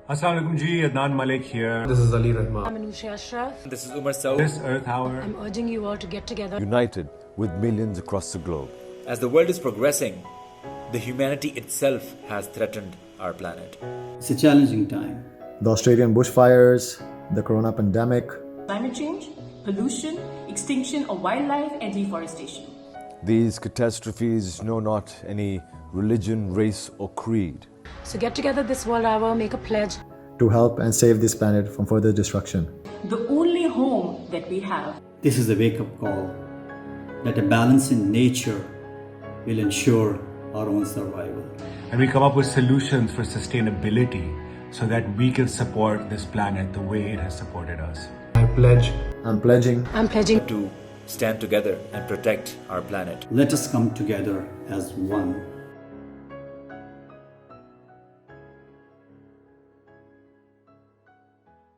Assalamu alaikum ji, Adnan Malik here. This is Ali Rahman. I'm Anusha Ashraf. This is Umar Saud. This Earth Hour. I'm urging you all to get together. United with millions across the globe. As the world is progressing, the humanity itself has threatened our planet. It's a challenging time. The Australian bushfires, the corona pandemic, climate change, pollution, extinction of wildlife, and deforestation. These catastrophes know not any religion, race, or creed. So get together this World Hour, make a pledge. to help and save this planet from further destruction. The only home that we have. This is a wake-up call that a balance in nature will ensure our own survival. And we come up with solutions for sustainability so that we can support this planet the way it has supported us. I pledge. I'm pledging I'm pledging To stand together and protect our planet. Let us come together as one.